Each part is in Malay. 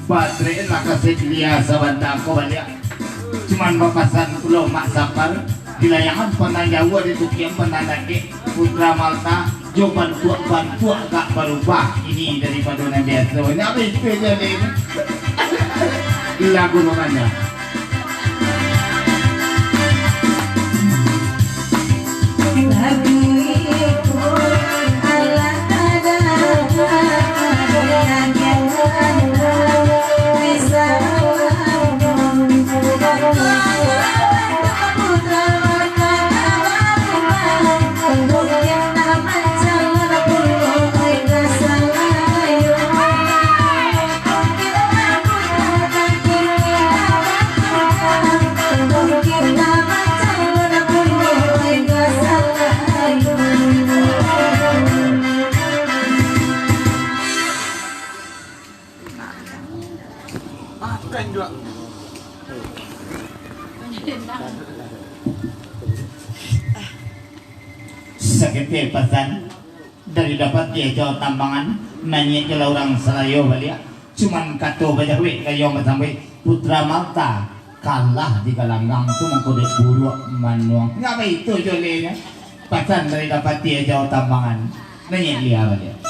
baterai lah kasih dia sabanda ko balik cuman papasan pulau mak sapar di layangan pandang Jawa di Tukian pandang Daki Putra Malta jawaban tua agak berubah ini daripada yang biasa ini apa itu jadi lagu namanya lagu itu ala tada sakit pesan dari dapat dia jauh tambangan nanya ke orang Selayo balik cuman kato bajawi kayo sampai Putra Malta kalah di galanggang tu mengkode buruk manuang ngapa itu jolenya pesan dari dapat dia jauh tambangan nanya dia balik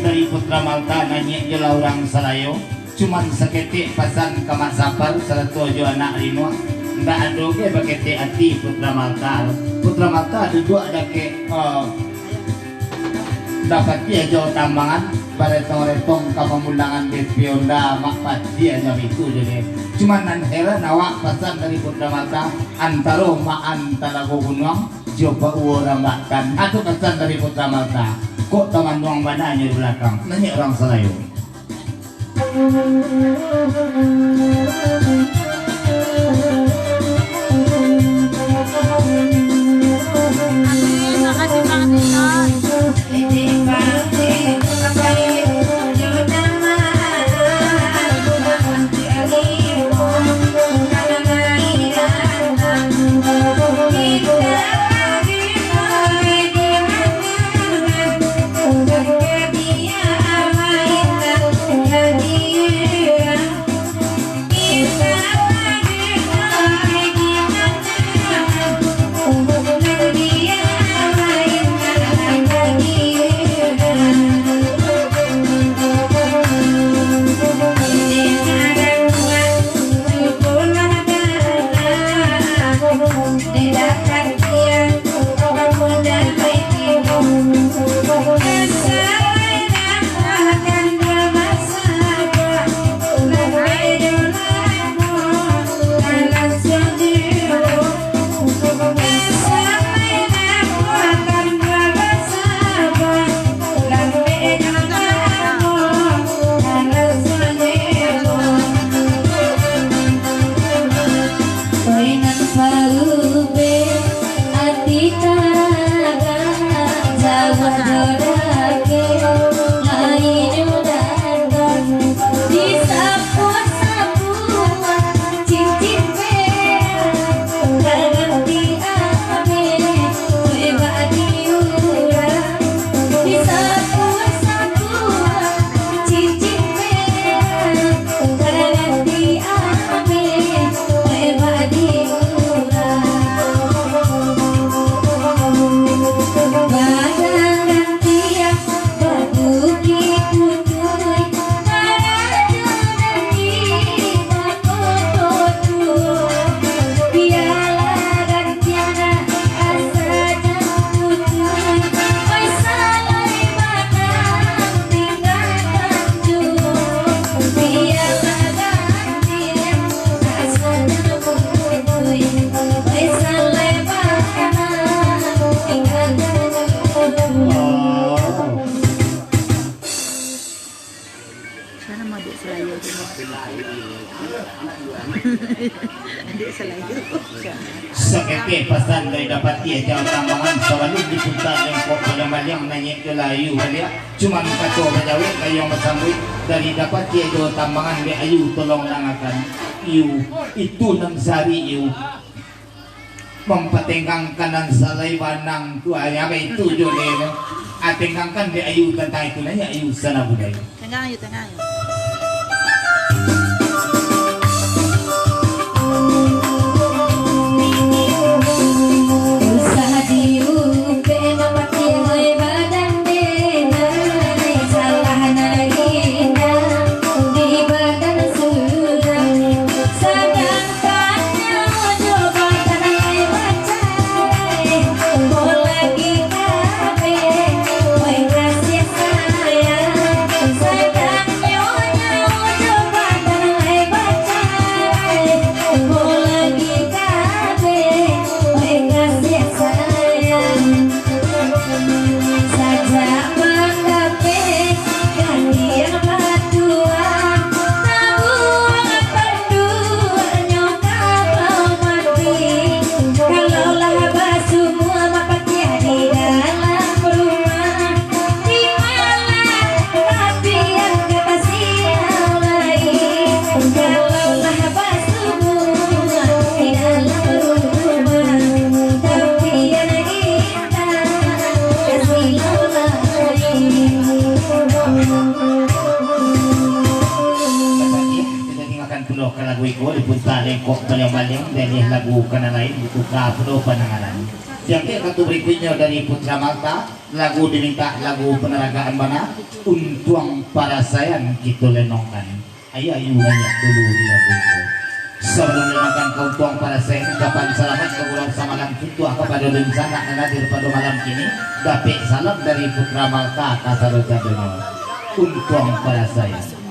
dari Putra Malta nanya jela orang Selayo cuman seketik pasan kamat sapar serta jo anak lima ndak ada ke bakete hati Putra Malta ada dua ada ke dapat dia jauh tambangan pada retong kapamulangan Bespionda makpat dia nyam itu jadi cuman nan heran awak pasan dari Putra Malta antara gunung coba orang makan atau pesan dari Putra Malta kok teman doang bananya di belakang nanya orang Selayo makasih Di Sakit pasan dari dapat ia jauh tambangan selalu diputar lengkok malam-malam nanya ke layu balik cuman kacau bajawi kayu masambui dari dapat ia jauh tambangan di ayu tolong nangakan iu itu nang sari iu mempatengkang kanan salai banang tuanya itu jole atengkangkan di ayu tentang itu nanya ayu sana budaya tengah ayo tengah ayo kok balik-balik dari lagu kana lain buka penuh penanganan yang satu berikutnya dari Putra Malta lagu diminta lagu peneragaan mana untuang para sayang gitu lenongkan ayo nanya dulu di lagu itu sebelum lenongkan keuntuang para sayang kapan selamat kegulang samalan itu kepada rencana hadir pada malam ini dapat salam dari Putra Malta kasaro jadono untuang para sayang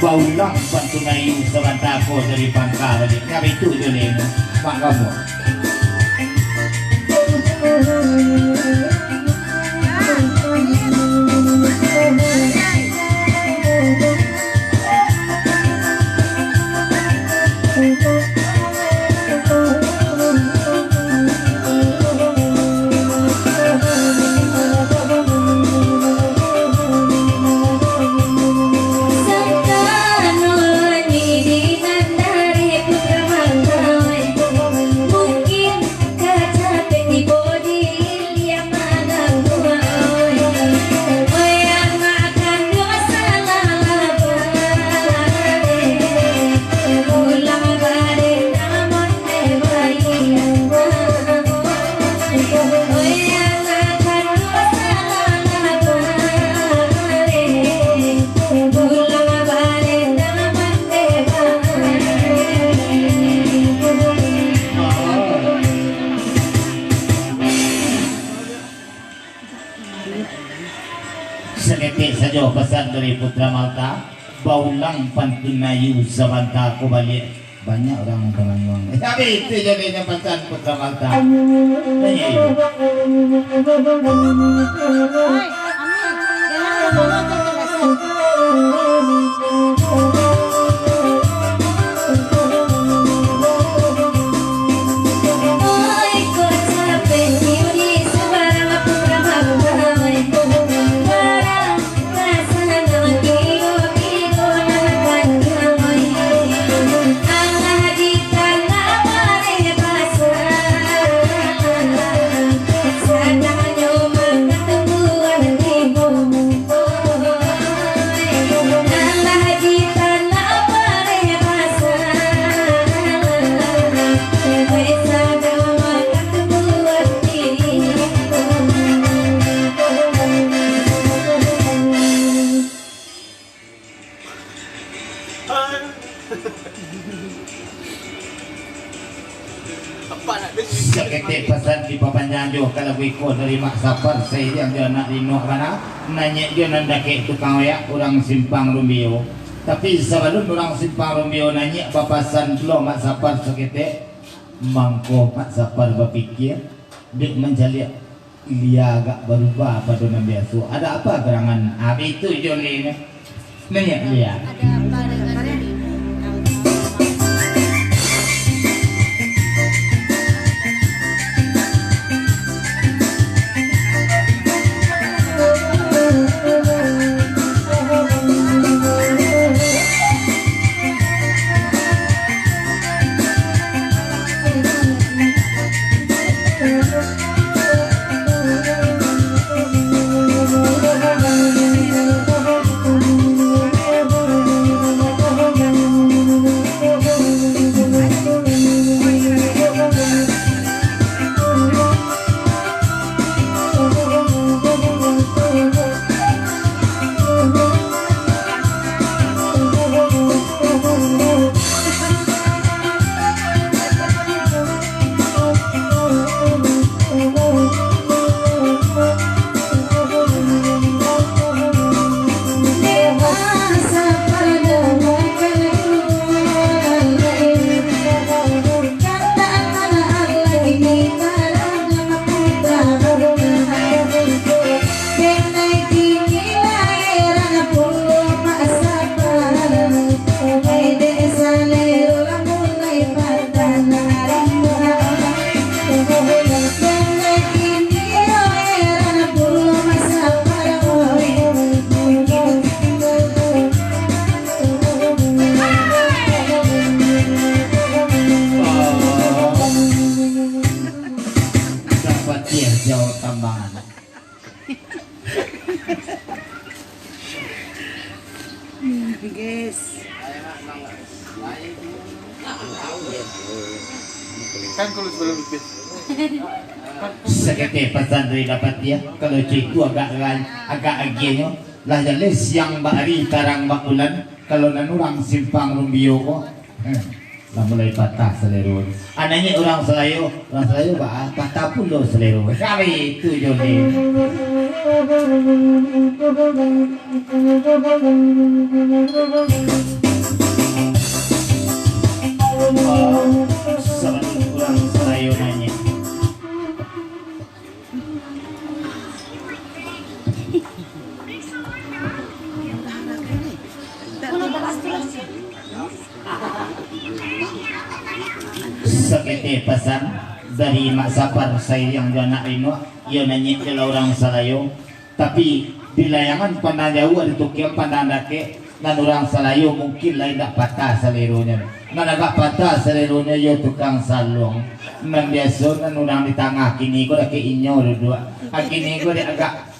baulang pantunay sa bantako dari pangkara di kami itu joleng mak kamu Sakit saja pesan dari Putra Malta. Baulang pantunayu sabanta ko balik. Banyak orang yang penganguang. Tapi itu jadinya pesan Putra Malta. Tanya yuk. Sakit pesan di papanjang jo kalau iko dari mak sapar saya yang dia nak rino mana nanya dia nanda ke tukang ya orang simpang Rumbio tapi sebelum orang simpang Rumbio nanya papasan lo mak sapar sakit mangko mak sapar berpikir dia menjadi dia agak berubah pada nabi asu ada apa gerangan abi itu joli nanya dia Ada apa dengan ini? Guys. Kan kalau sebelum bibit. Sakit pesan dari dapat dia kalau cikgu agak aginya lah jadi siang bari tarang bakulan kalau nanurang simpang Rumbio ko lah mulai patah selero anaknya orang Selayu patah pun lo selero kali itu joni sama orang Selayu nanya sakit pesan dari mak sapar saya yang dia nak rino ia nanya ke orang Salayo tapi di layangan pandang jauh ada tukian pandang dake dan orang Salayo mungkin lain tak patah seleronya dan agak patah seleronya ia tukang salong dan biasa dan orang di tengah kini ko dah ke inyo dua kini ko dia agak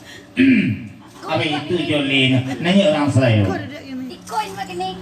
apa itu jolin nanya orang Salayo Ikoin begini.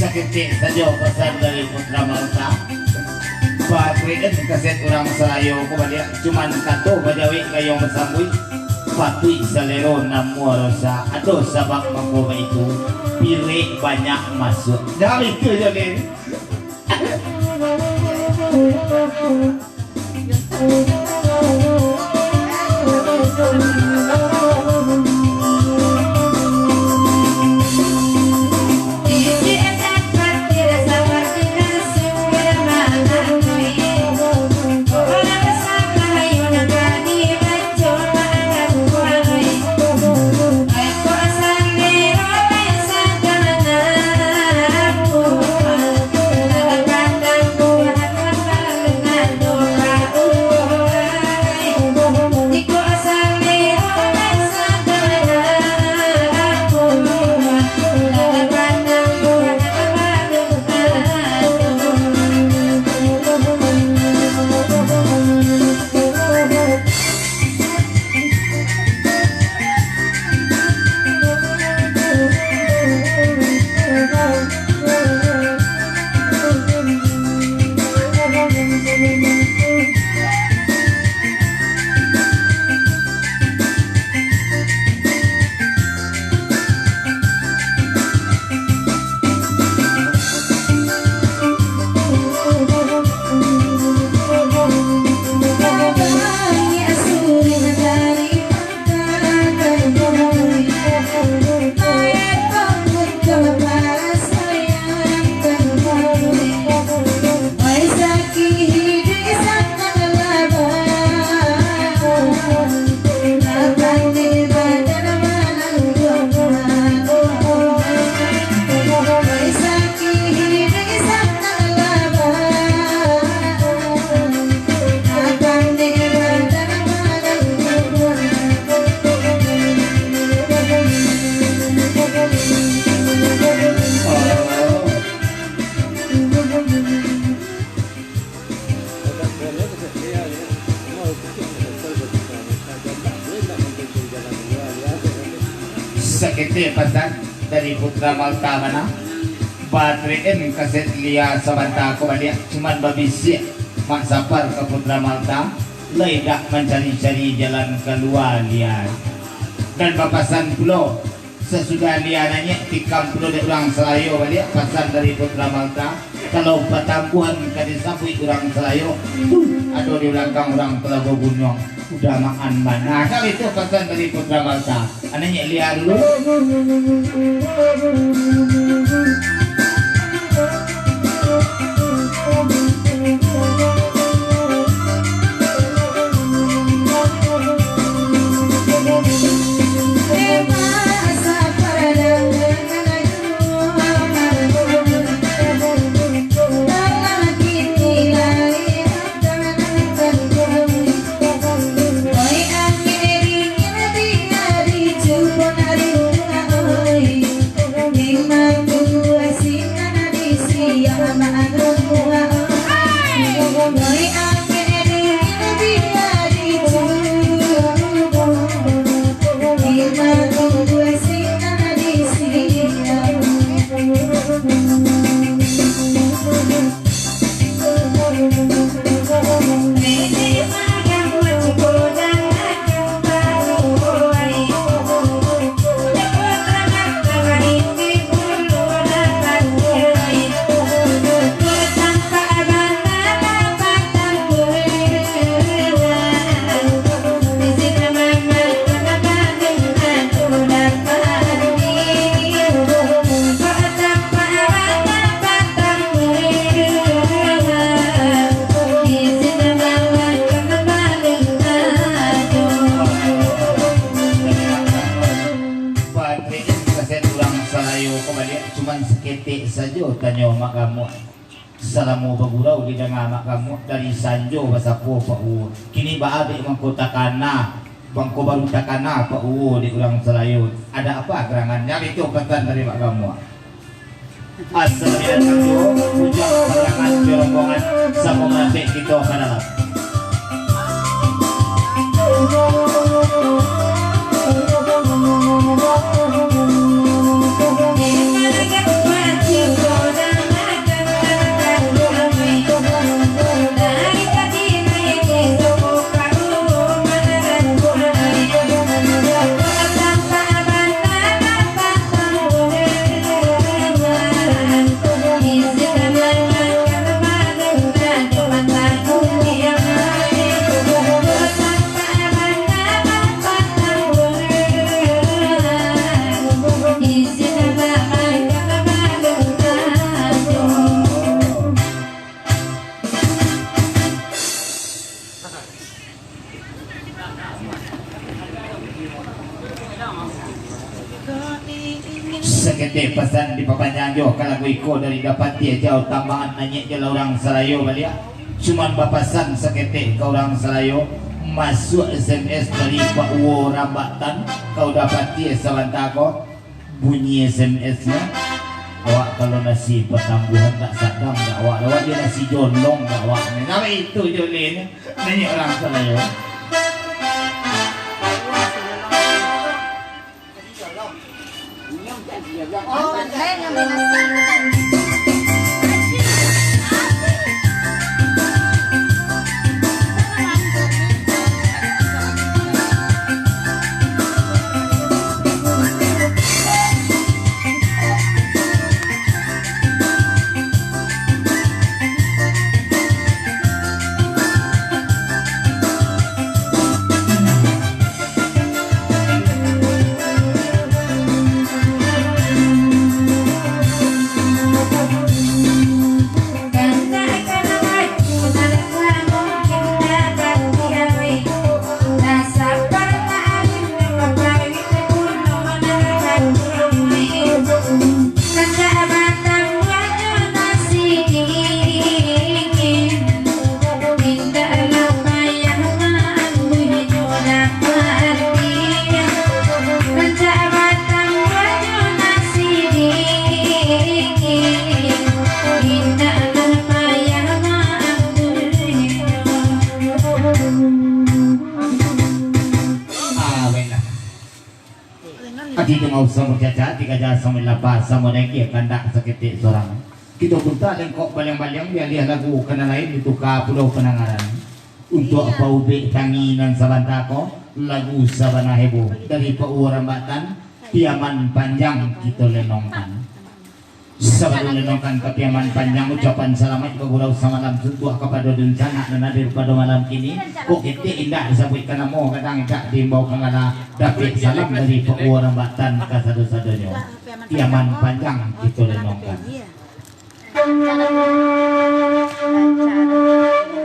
sakit saja pesan dari Putra Malta. Bakriin kaset orang Selayo ko ba dia cuman kato bajawi kayong masamboy patuy sa lero na sa ato sabak makuha itu pili banyak masuk dari itu jadi sakit pesan dari Putra Malta mana batriin kaset lia sabanta ko ba dia cuman babisi mak sapar ke Putra Malta leidak mencari-cari jalan keluar dia dan papasan pulau sesudah dia nanya tikam pulau di orang Selayo dia pasan dari Putra Malta kalau pertambuhan kadi sabui orang Selayo aduh di belakang orang Telaga Bunyong udah makan mana kali itu pasan dari Putra Malta anaknya lihat dulu tanyo mak kamu salamu bagurau di dengan mak kamu dari Sanjo basapo Pak U kini ba adik mangkotakana bangko baru takana Pak U di ulang Selayu ada apa gerangannya itu pesan dari mak kamu assalamualaikum ujang kalangan rombongan sama mati kita kadalam Terima kasih. Sekete pesan di papanjanjo kalau iko dari dapat dia jauh tambahan nanya jauh orang Serayo balik. Cuman bapasan sekete ke orang Serayo masuk SMS dari Pak Uwo Rambatan kau dapat dia sawantako bunyi SMS-nya. Awak kalau nasi pertambuhan tak sadam tak awak dia nasi jolong tak awak. Nama itu jolin nanya orang Serayo. Oh, saya ngambil nasi. Adi tu mau sama cacat, tiga jasa sama lapas, sama naik kandak seketik seorang. Kita pun tak dan kok balang-balang dia lagu kena lain itu ka Pulau Penangaran. Untuk apa ubek tanginan sabantako lagu sabana heboh dari Pak Uwo Rambatan piaman panjang kita lenongkan. Sabana lenongkan ke piaman panjang ucapan selamat ke gurau samalam suntuh kepada bencana dan hadir pada malam ini. Kok kita indah disebut karena mau kadang tak dimbau kengana dapat salam dari Pak Uwo Rambatan ke satu-satunya. Piaman panjang kita lenongkan.